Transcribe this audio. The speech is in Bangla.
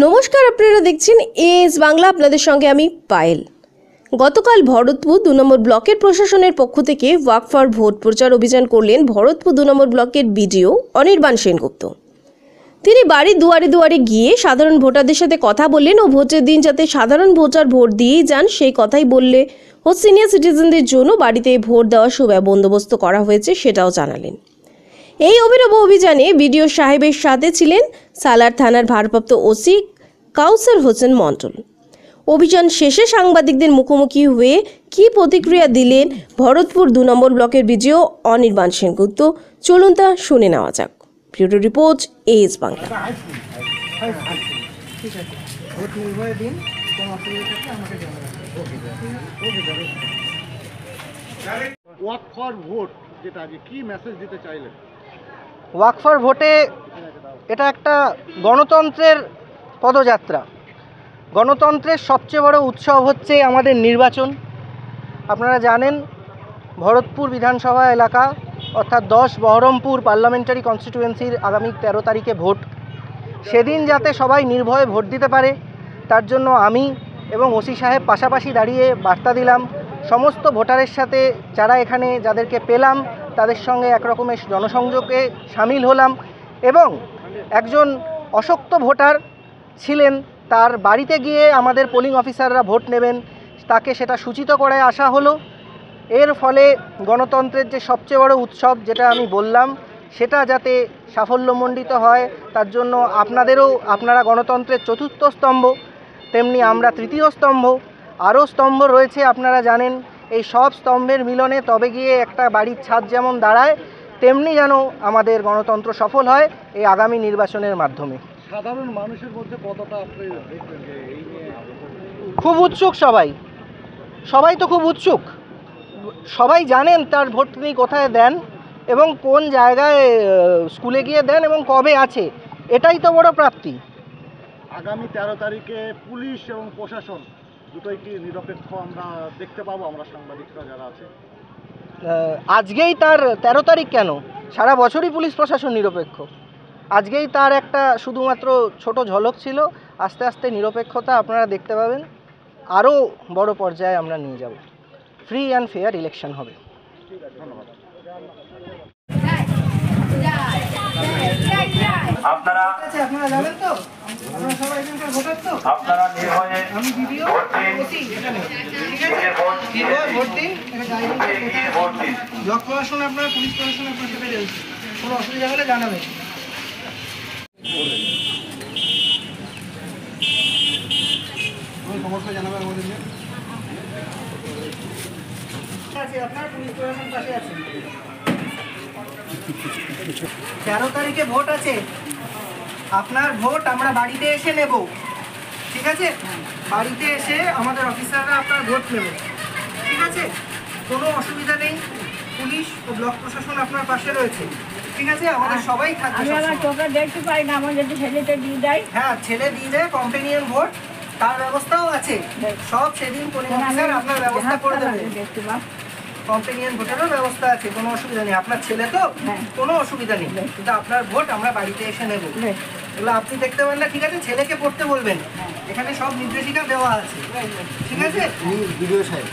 নমস্কার, আপনারা দেখছেন এএস বাংলা। আপনাদের সঙ্গে আমি পায়েল। গতকাল ভরতপুর ২ নম্বর ব্লকের প্রশাসনের পক্ষ থেকে ওয়াক ফর ভোট প্রচার অভিযান করলেন ভরতপুর ২ নম্বর ব্লকের বিডিও অনির্বাণ সেনগুপ্ত। তিনি বাড়ি দুয়ারে দুয়ারে গিয়ে সাধারণ ভোটারদের সাথে কথা বললেন ও ভোটের দিন যাতে সাধারণ ভোটার ভোট দিয়েই যান সেই কথাই বললে ও সিনিয়র সিটিজেনদের জন্য বাড়িতে ভোট দেওয়ার সুবন্দোবস্ত করা হয়েছে সেটাও জানালেন। এই অভিনব অভিযানে বিডিও সাহেবের সাথে ছিলেন সালার থানার ভারপ্রাপ্ত ওসি কাউসার হোসেন মণ্ডল। অভিযান শেষে সাংবাদিকদের মুখোমুখি হয়ে কী প্রতিক্রিয়া দিলেন ভরতপুর ২ নম্বর ব্লকের বিডিও অনির্বাণ সেনগুপ্ত, চলুন তা শুনে নেওয়া যাক। Bureau report, as Bangla. Walk for vote যেটা আগে কি মেসেজ দিতে চাইলেন? ওয়াক ফর ভোটে এটা একটা গণতন্ত্রের পদযাত্রা। গণতন্ত্রের সবচেয়ে বড় উৎসব হচ্ছে আমাদের নির্বাচন। আপনারা জানেন ভরতপুর বিধানসভা এলাকা অর্থাৎ ১০ বহরমপুর পার্লামেন্টারি কনস্টিটিউয়েন্সির আগামী ১৩ তারিখে ভোট। সেদিন যাতে সবাই নির্ভয়ে ভোট দিতে পারে তার জন্য আমি এবং ওসি সাহেব পাশাপাশি দাঁড়িয়ে বার্তা দিলাম সমস্ত ভোটারের সাথে, যারা এখানে যাদেরকে পেলাম তাদের সঙ্গে একরকমের জনসংযোগে সামিল হলাম এবং একজন অশক্ত ভোটার ছিলেন তার বাড়িতে গিয়ে আমাদের পোলিং অফিসাররা ভোট নেবেন তাকে সেটা সূচিত করে আসা হলো। এর ফলে গণতন্ত্রের যে সবচেয়ে বড় উৎসব যেটা আমি বললাম সেটা যাতে সাফল্যমণ্ডিত হয় তার জন্য আপনারা গণতন্ত্রের চতুর্থ স্তম্ভ, তেমনি আমরা তৃতীয় স্তম্ভ। আরও স্তম্ভ রয়েছে আপনারা জানেন। এই সব স্তম্ভের মিলনে তবে গিয়ে একটা বাড়ির ছাদ যেমন দাঁড়ায় তেমনি যেন আমাদের গণতন্ত্র সফল হয় এই আগামী নির্বাচনের মাধ্যমে। সাধারণ মানুষের মধ্যে কতটা আপনি দেখবেন যে এই নিয়ে? খুব উৎসুক সবাই তো খুব উৎসুক। সবাই জানেন তার ভোট তিনি কোথায় দেন এবং কোন জায়গায় স্কুলে গিয়ে দেন এবং কবে আছে, এটাই তো বড় প্রাপ্তি। আগামী ১৩ তারিখে পুলিশ এবং প্রশাসন দুটোই কি নিরপেক্ষ আমরা দেখতে পাবো? আমরা সাংবাদিকরা যারা আছে আজকেই তার ১৩ তারিখ কেন, সারা বছরই পুলিশ প্রশাসন নিরপেক্ষ। আজকেই তার একটা শুধুমাত্র ছোট ঝলক ছিল। আস্তে আস্তে নিরপেক্ষতা আপনারা দেখতে পাবেন। আরও বড় পর্যায়ে আমরা নিয়ে যাব। ফ্রি অ্যান্ড ফেয়ার ইলেকশন হবে। ঠিক আছে, ধন্যবাদ। আপনারা জানেন তো, আপনারা সবাই এখানকার ভোটার তো। আপনারা নির্ভয়ে আমি ভিডিও ভোট দিন, ভোট দিন। ব্লক প্রশাসন আপনার, পুলিশ প্রশাসন আপনার সাথে রয়েছে, কোনো অসুবিধা হলে জানাবেন। সমস্যা জানাবেন আমাদের। আপনার পুলিশ প্রশাসন পাশে আছে। ১৩ তারিখে ভোট আছে, আপনার ভোট আমরা বাড়িতে এসে নেব, ঠিক আছে? বাড়িতে এসে আমাদের অফিসাররা আপনার ভোট নেবে, ঠিক আছে? কোনো অসুবিধা নেই। পুলিশ ও ব্লক প্রশাসন আপনার পাশে রয়েছে, ঠিক আছে? আমাদের সবাই থাকবে। আমি আমার চোখে দেখতে পাই না, আমার যদি ছেলেটা দিয়ে দেয়। হ্যাঁ, ছেলে দিয়ে দেয়, কম্পেনিয়ন ভোট তার ব্যবস্থাও আছে। সব সেদিন পোলিং অফিসার আপনার ব্যবস্থা করে দেবে। দেখতে পাব, কম্পেনিয়ন ভোটেরও ব্যবস্থা আছে, কোনো অসুবিধা নেই। আপনার ছেলে তো, কোনো অসুবিধা নেই, কিন্তু আপনার ভোট আমরা বাড়িতে এসে নেব। এগুলো আপনি দেখতে পারেন না, ঠিক আছে? ছেলেকে পড়তে বলবেন, এখানে সব নির্দেশিকা দেওয়া আছে, ঠিক আছে? ভিডিও সাহেব